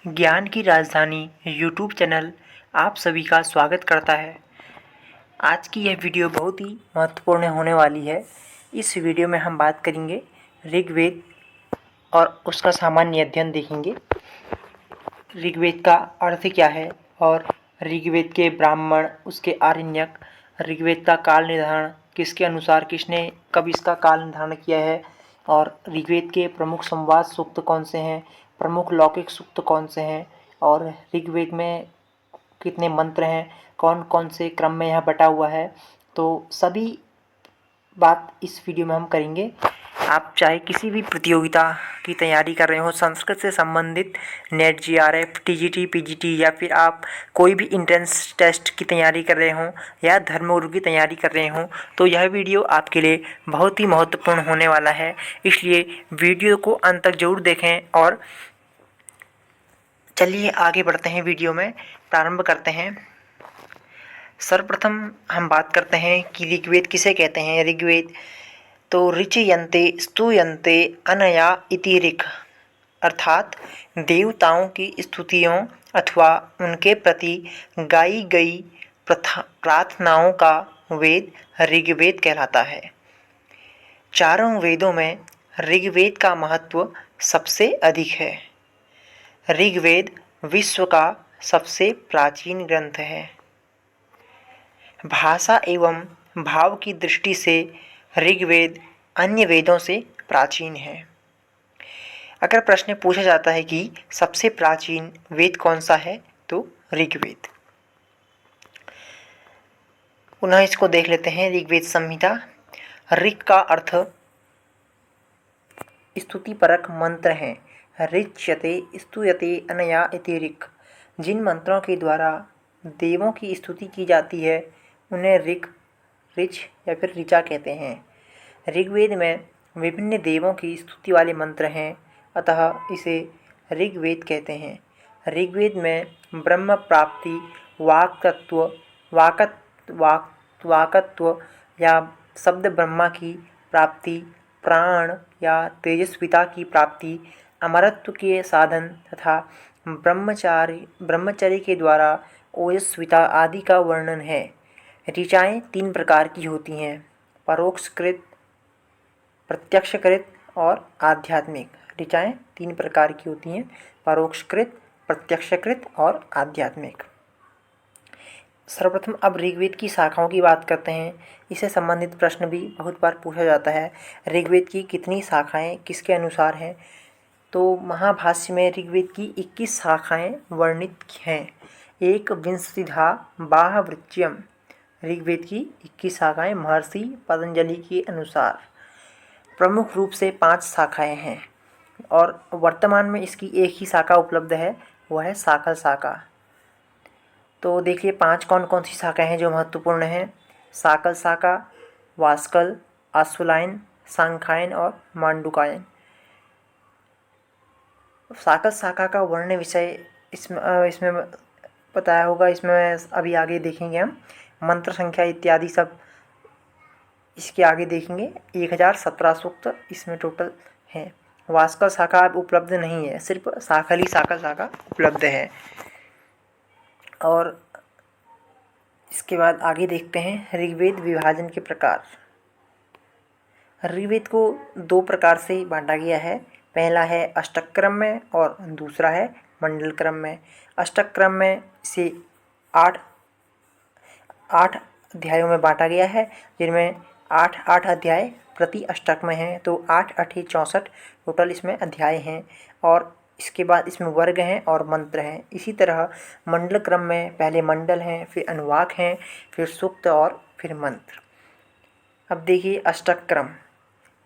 ज्ञान की राजधानी यूट्यूब चैनल आप सभी का स्वागत करता है। आज की यह वीडियो बहुत ही महत्वपूर्ण होने वाली है। इस वीडियो में हम बात करेंगे ऋग्वेद और उसका सामान्य अध्ययन देखेंगे। ऋग्वेद का अर्थ क्या है और ऋग्वेद के ब्राह्मण, उसके आरण्यक, ऋग्वेद का काल निर्धारण किसके अनुसार, किसने कब इसका काल निर्धारण किया है, और ऋग्वेद के प्रमुख संवाद सूक्त कौन से हैं, प्रमुख लौकिक सूक्त कौन से हैं, और ऋग्वेद में कितने मंत्र हैं, कौन कौन से क्रम में यह बटा हुआ है। तो सभी बात इस वीडियो में हम करेंगे। आप चाहे किसी भी प्रतियोगिता की तैयारी कर रहे हो, संस्कृत से संबंधित नेट, जीआरएफ, टीजीटी, पीजीटी, या फिर आप कोई भी एंट्रेंस टेस्ट की तैयारी कर रहे हो या धर्मगुरु की तैयारी कर रहे हो, तो यह वीडियो आपके लिए बहुत ही महत्वपूर्ण होने वाला है। इसलिए वीडियो को अंत तक जरूर देखें। और चलिए आगे बढ़ते हैं, वीडियो में प्रारंभ करते हैं। सर्वप्रथम हम बात करते हैं कि ऋग्वेद किसे कहते हैं। ऋग्वेद तो ऋचयन्ते स्तूयन्ते अनया इति ऋक्, अर्थात देवताओं की स्तुतियों अथवा उनके प्रति गाई गई प्रार्थनाओं का वेद ऋग्वेद कहलाता है। चारों वेदों में ऋग्वेद का महत्व सबसे अधिक है। ऋग्वेद विश्व का सबसे प्राचीन ग्रंथ है। भाषा एवं भाव की दृष्टि से ऋग्वेद अन्य वेदों से प्राचीन है। अगर प्रश्न पूछा जाता है कि सबसे प्राचीन वेद कौन सा है, तो ऋग्वेद। पुनः इसको देख लेते हैं। ऋग्वेद संहिता। ऋक् का अर्थ स्तुतिपरक मंत्र हैं। ऋच्यते स्तूयते अनया इति ऋक्। जिन मंत्रों के द्वारा देवों की स्तुति की जाती है उन्हें ऋक्, ऋच या फिर ऋचा कहते हैं। ऋग्वेद में विभिन्न देवों की स्तुति वाले मंत्र हैं, अतः इसे ऋग्वेद कहते हैं। ऋग्वेद में ब्रह्म प्राप्ति, वाक्तत्व, वाकत्व या शब्द ब्रह्मा की प्राप्ति, प्राण या तेजस्विता की प्राप्ति, अमरत्व के साधन तथा ब्रह्मचर्य के द्वारा ओजस्विता आदि का वर्णन है। ऋचाएँ तीन प्रकार की होती हैं: परोक्षकृत, प्रत्यक्षकृत और आध्यात्मिक। ऋचाएँ तीन प्रकार की होती हैं: परोक्षकृत, प्रत्यक्षकृत और आध्यात्मिक। सर्वप्रथम अब ऋग्वेद की शाखाओं की बात करते हैं। इससे संबंधित प्रश्न भी बहुत बार पूछा जाता है। ऋग्वेद की कितनी शाखाएं किसके अनुसार हैं? तो महाभाष्य में ऋग्वेद की 21 शाखाएं वर्णित हैं। एक विंशतिधा बाहवृच्यम। ऋग्वेद की 21 शाखाएं महर्षि पतंजलि के अनुसार। प्रमुख रूप से 5 शाखाएं हैं और वर्तमान में इसकी एक ही शाखा उपलब्ध है, वह है साकल शाखा। तो देखिए 5 कौन कौन सी शाखाएं हैं जो महत्वपूर्ण हैं। साकल शाखा, वास्कल, अश्वलायन, सांख्यायन और मांडुकायन। साकल शाखा का वर्ण विषय इसमें बताया होगा, इसमें अभी आगे देखेंगे हम। मंत्र संख्या इत्यादि सब इसके आगे देखेंगे। 1017 सूक्त इसमें टोटल हैं। वास्कल शाखा अब उपलब्ध नहीं है, सिर्फ साकल शाखा उपलब्ध है। और इसके बाद आगे देखते हैं ऋग्वेद विभाजन के प्रकार। ऋग्वेद को 2 प्रकार से बांटा गया है। पहला है अष्टक क्रम में और दूसरा है मंडल क्रम में। अष्टक क्रम में इसे 8 अध्यायों में बांटा गया है, जिनमें 8 अध्याय प्रति अष्टक में हैं। तो 8 8 64 टोटल इसमें अध्याय हैं। और इसके बाद इसमें वर्ग हैं और मंत्र हैं। इसी तरह मंडल क्रम में पहले मंडल हैं, फिर अनुवाक हैं, फिर सूक्त और फिर मंत्र। अब देखिए अष्टक क्रम।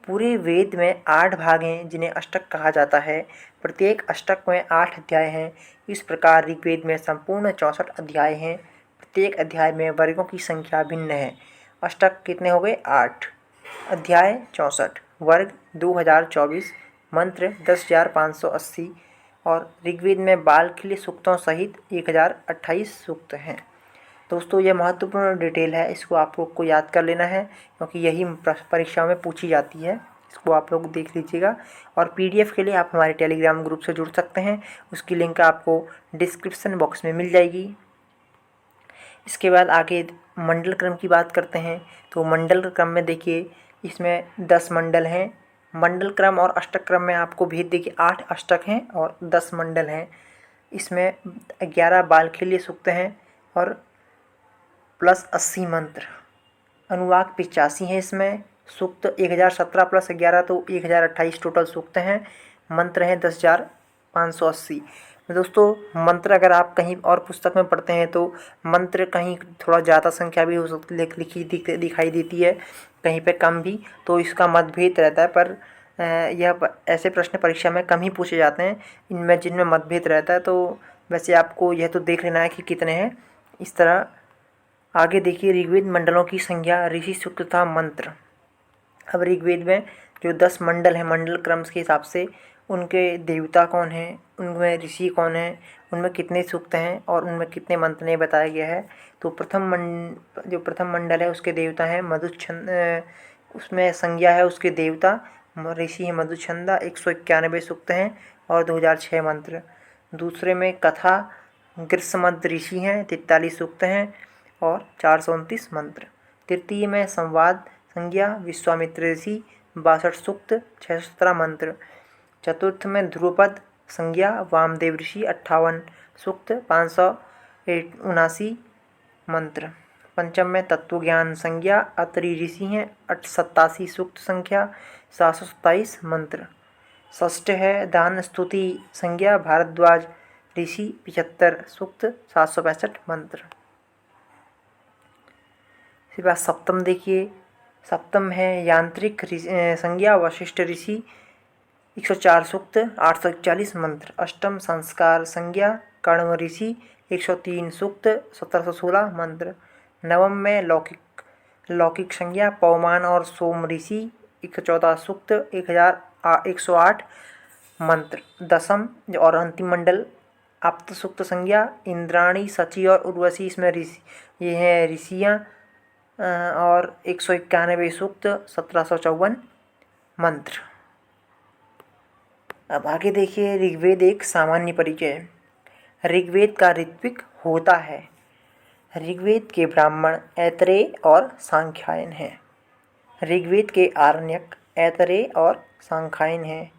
पूरे वेद में 8 भाग हैं जिन्हें अष्टक कहा जाता है। प्रत्येक अष्टक में 8 अध्याय हैं। इस प्रकार ऋग्वेद में संपूर्ण 64 अध्याय हैं। प्रत्येक अध्याय में वर्गों की संख्या भिन्न है। अष्टक कितने हो गए? 8, अध्याय 64, वर्ग 2024, मंत्र 10,580 और ऋग्वेद में बालखिल्य सूक्तों सहित 1028 सूक्त हैं। दोस्तों यह महत्वपूर्ण डिटेल है, इसको आपको याद कर लेना है क्योंकि यही परीक्षा में पूछी जाती है। इसको आप लोग देख लीजिएगा। और पीडीएफ के लिए आप हमारे टेलीग्राम ग्रुप से जुड़ सकते हैं, उसकी लिंक आपको डिस्क्रिप्शन बॉक्स में मिल जाएगी। इसके बाद आगे मंडल क्रम की बात करते हैं। तो मंडल क्रम में देखिए इसमें 10 मंडल हैं। मंडल क्रम और अष्टक क्रम में आपको भेद देखिए 8 अष्टक हैं और 10 मंडल हैं। इसमें 11 बाल के लिए सूक्त हैं और प्लस 80 मंत्र। अनुवाक 85 है। इसमें सूक्त 1017 प्लस 11 तो 1028 टोटल सूक्त हैं। मंत्र हैं 10,580। दोस्तों मंत्र अगर आप कहीं और पुस्तक में पढ़ते हैं तो मंत्र कहीं थोड़ा ज़्यादा संख्या भी हो सकती लिखी दिखाई देती है, कहीं पे कम भी, तो इसका मतभेद रहता है। पर यह ऐसे प्रश्न परीक्षा में कम ही पूछे जाते हैं इनमें जिनमें मतभेद रहता है। तो वैसे आपको यह तो देख लेना है कि कितने हैं। इस तरह आगे देखिए ऋग्वेद मंडलों की संज्ञा, ऋषि, सूक्त तथा मंत्र। अब ऋग्वेद में जो 10 मंडल हैं मंडल क्रम के हिसाब से उनके देवता कौन हैं, उनमें ऋषि कौन हैं, उनमें कितने सूक्त हैं और उनमें कितने मंत्र नहीं बताया गया है। तो जो प्रथम मंडल है उसके देवता हैं मधुछंद, उसमें संज्ञा है उसके देवता ऋषि है मधुछंदा, 191 सूक्त हैं और 2006 मंत्र। दूसरे में कथा ग्रीष्मद ऋषि हैं, 43 सूक्त हैं और 429 मंत्र। तृतीय में संवाद संज्ञा विश्वामित्र ऋषि, 62 सूक्त, 617 मंत्र। चतुर्थ में ध्रुपद संज्ञा वामदेव ऋषि, 58 सूक्त, 579 मंत्र। पंचम में तत्वज्ञान संज्ञा अत्रि ऋषि हैं, 87 सूक्त संख्या, 727 मंत्र। षष्ठ है दान स्तुति संज्ञा भारद्वाज ऋषि, 75 सूक्त, 765 मंत्र। इसके बाद सप्तम देखिए, सप्तम है यांत्रिक संज्ञा वशिष्ठ ऋषि, 104 सूक्त, 841 मंत्र। अष्टम संस्कार संज्ञा कण्व ऋषि, 103 सूक्त, 1716 मंत्र। नवम में लौकिक संज्ञा पवमान और सोम ऋषि, 114 सूक्त, 1108 मंत्र। दसम और अंतिम मंडल आप्त सूक्त संज्ञा इंद्राणी, सची और उर्वशी, इसमें ऋषि ये हैं ऋषियाँ और 191 सूक्त, 1754 मंत्र। अब आगे देखिए ऋग्वेद एक सामान्य परिचय। ऋग्वेद का ऋत्विक होता है। ऋग्वेद के ब्राह्मण ऐतरेय और सांख्यायन हैं। ऋग्वेद के आरण्यक ऐतरेय और सांख्यायन हैं।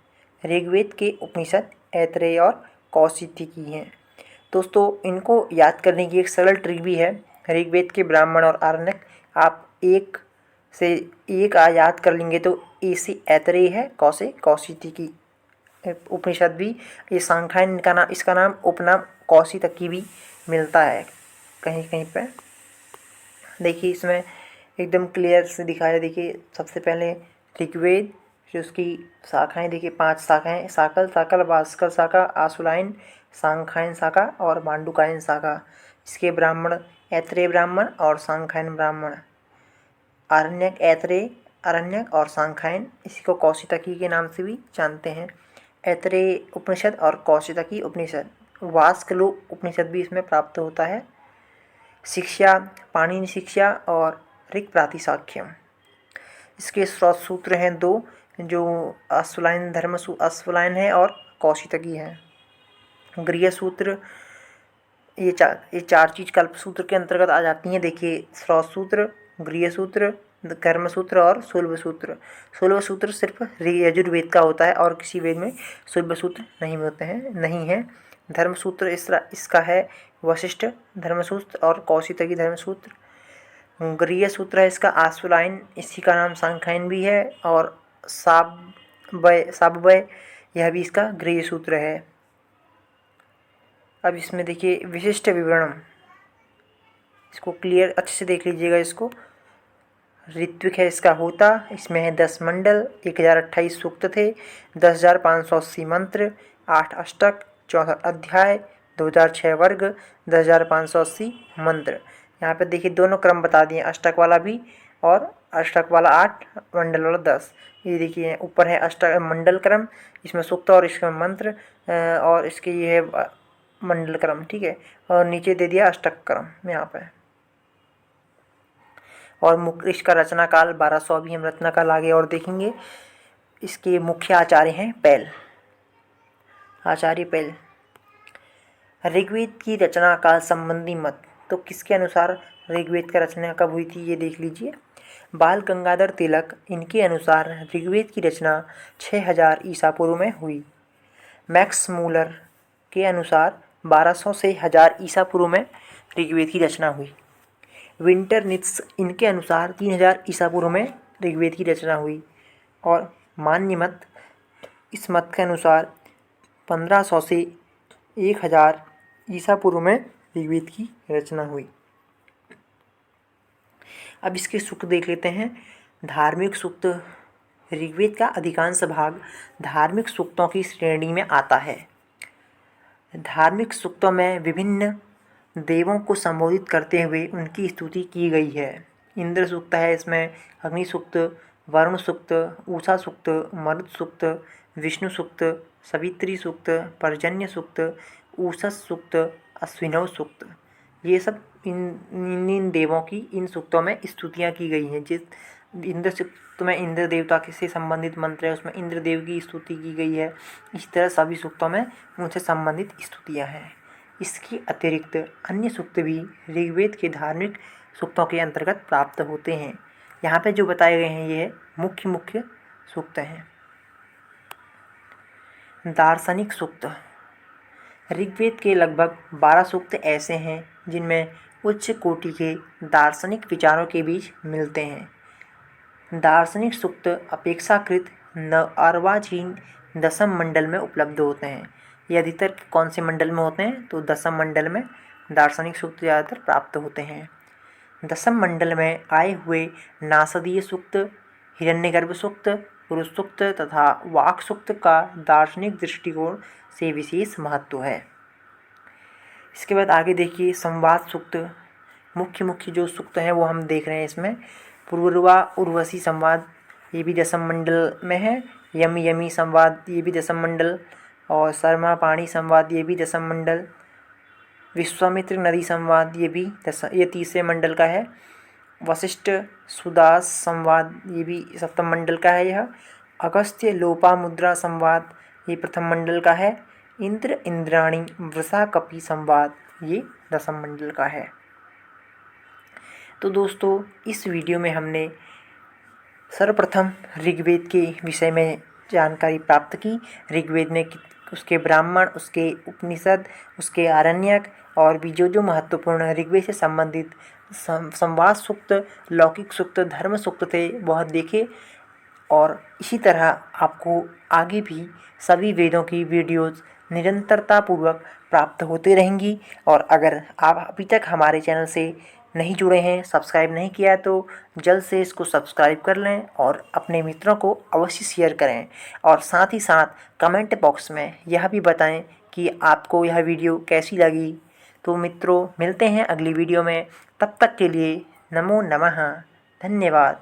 ऋग्वेद के उपनिषद ऐतरेय और कौशिकी हैं। दोस्तों इनको याद करने की एक सरल ट्रिक भी है। ऋग्वेद के ब्राह्मण और आरण्यक आप एक से एक याद कर लेंगे तो ए से ऐतरेय है, कौ से कौशिकी। उपनिषद भी ये सांख्यायन का नाम, इसका नाम उपनाम कौशिकी भी मिलता है कहीं कहीं पे। देखिए इसमें एकदम क्लियर से दिखाया है। देखिए सबसे पहले ऋग्वेद, फिर उसकी शाखाएं देखिए 5 शाखाएं, साकल शाकल भास्कर शाखा, आशुलायन, सांख्यायन शाखा और मांडुकायन शाखा। इसके ब्राह्मण ऐतरेय ब्राह्मण और सांख्यायन ब्राह्मण। आरण्यक ऐतरेय आरण्यक और सांख्यायन, इसी को कौशिकी के नाम से भी जानते हैं। ऐतरेय उपनिषद और कौशिकी उपनिषद, वास्कलोक उपनिषद भी इसमें प्राप्त होता है। शिक्षा पाणिनि शिक्षा और ऋक् प्रातिशाख्यम। इसके स्रोत सूत्र हैं 2, जो अश्वलायन अश्वलायन है और कौशिकी है। गृह सूत्र ये चार चीज कल्प सूत्र के अंतर्गत आ जाती हैं। देखिए स्रोत सूत्र, गृह सूत्र, कर्म सूत्र और शुल्ब सूत्र। शुल्ब सूत्र सिर्फ यजुर्वेद का होता है और किसी वेद में शुल्ब सूत्र नहीं होते हैं, नहीं है। धर्म सूत्र इसका है वशिष्ठ धर्मसूत्र और कौशिकी धर्मसूत्र। गृह सूत्र है इसका आशुलायन, इसी का नाम सांख्यायन भी है। और साबवय यह भी इसका गृह सूत्र है। अब इसमें देखिए विशिष्ट विवरण, इसको क्लियर अच्छे से देख लीजिएगा। इसको ऋत्विक है इसका होता, इसमें है 10 मंडल, 1028 सूक्त थे, 10,580 मंत्र, 8 अष्टक, 14 अध्याय, 2006 वर्ग, 10,580 मंत्र। यहाँ पे देखिए दोनों क्रम बता दिए, अष्टक वाला भी और अष्टक वाला 8, मंडल वाला 10। ये देखिए ऊपर है अष्टक मंडल क्रम, इसमें सूक्त और इसमें मंत्र, और इसके ये है मंडल क्रम, ठीक है। और नीचे दे दिया अष्टक क्रम यहाँ पे। और मुख्य इसका रचना काल 1200, अभी हम रचना काल आगे और देखेंगे। इसके मुख्य आचार्य हैं पैल, आचार्य पैल। ऋग्वेद की रचना काल संबंधी मत, तो किसके अनुसार ऋग्वेद का रचना कब हुई थी ये देख लीजिए। बाल गंगाधर तिलक, इनके अनुसार ऋग्वेद की रचना 6000 ईसा पूर्व में हुई। मैक्स मूलर के अनुसार 1200 से 1000 ईसा पूर्व में ऋग्वेद की रचना हुई। विंटरनित्स, इनके अनुसार 3000 ईसा पूर्व में ऋग्वेद की रचना हुई। और मान्य मत, इस मत के अनुसार 1500 से 1000 ईसा पूर्व में ऋग्वेद की रचना हुई। अब इसके सूक्त देख लेते हैं। धार्मिक सूक्त, ऋग्वेद का अधिकांश भाग धार्मिक सूक्तों की श्रेणी में आता है। धार्मिक सूक्तों में विभिन्न देवों को संबोधित करते हुए उनकी स्तुति की गई है। इंद्र सूक्त है, इसमें अग्नि सूक्त, वरुण सूक्त, उषा सूक्त, मरुत सूक्त, विष्णु सूक्त, सवित्री सूक्त, पर्जन्य सूक्त, उषस सूक्त, अश्विनव सूक्त, ये सब इन देवों की इन सूक्तों में स्तुतियाँ की गई हैं। जिस इंद्र सूक्त में इंद्र देवता से संबंधित मंत्र है उसमें इंद्र देव की स्तुति की गई है। इस तरह सभी सूक्तों में उनसे संबंधित स्तुतियाँ हैं। इसके अतिरिक्त अन्य सूक्त भी ऋग्वेद के धार्मिक सूक्तों के अंतर्गत प्राप्त होते हैं। यहाँ पे जो बताए गए हैं ये मुख्य सूक्त हैं। दार्शनिक सूक्त, ऋग्वेद के लगभग 12 सूक्त ऐसे हैं जिनमें उच्च कोटि के दार्शनिक विचारों के बीच मिलते हैं। दार्शनिक सूक्त अपेक्षाकृत अर्वाचीन दशम मंडल में उपलब्ध होते हैं। ये अधिकतर कौन से मंडल में होते हैं, तो दशम मंडल में दार्शनिक सूक्त ज़्यादातर प्राप्त होते हैं। दशम मंडल में आए हुए नासदीय सूक्त, हिरण्यगर्भ सूक्त, पुरुष सूक्त तथा वाक् सूक्त का दार्शनिक दृष्टिकोण से विशेष महत्व है। इसके बाद आगे देखिए संवाद सूक्त। मुख्य जो सूक्त हैं वो हम देख रहे हैं इसमें। पूर्वा उर्वशी संवाद, ये भी दशम मंडल में है। यमी यमी संवाद, ये भी दशम मंडल। और शर्मा पाणी संवाद, ये भी दशम मंडल। विश्वामित्र नदी संवाद, ये तीसरे मंडल का है। वशिष्ठ सुदास संवाद, ये भी सप्तम मंडल का है। यह अगस्त्य लोपामुद्रा संवाद, ये प्रथम मंडल का है। इंद्र इंद्राणी वृषा कपि संवाद, ये दशम मंडल का है। तो दोस्तों इस वीडियो में हमने सर्वप्रथम ऋग्वेद के विषय में जानकारी प्राप्त की। ऋग्वेद में उसके ब्राह्मण, उसके उपनिषद, उसके आरण्यक और भी जो महत्वपूर्ण ऋग्वेद से संबंधित संवाद सूक्त, लौकिक सूक्त, धर्म सूक्त थे वह देखे। और इसी तरह आपको आगे भी सभी वेदों की वीडियोज़ निरंतरता पूर्वक प्राप्त होती रहेंगी। और अगर आप अभी तक हमारे चैनल से नहीं जुड़े हैं, सब्सक्राइब नहीं किया है, तो जल्द से इसको सब्सक्राइब कर लें और अपने मित्रों को अवश्य शेयर करें। और साथ ही साथ कमेंट बॉक्स में यह भी बताएं कि आपको यह वीडियो कैसी लगी। तो मित्रों मिलते हैं अगली वीडियो में, तब तक के लिए नमो नमः, धन्यवाद।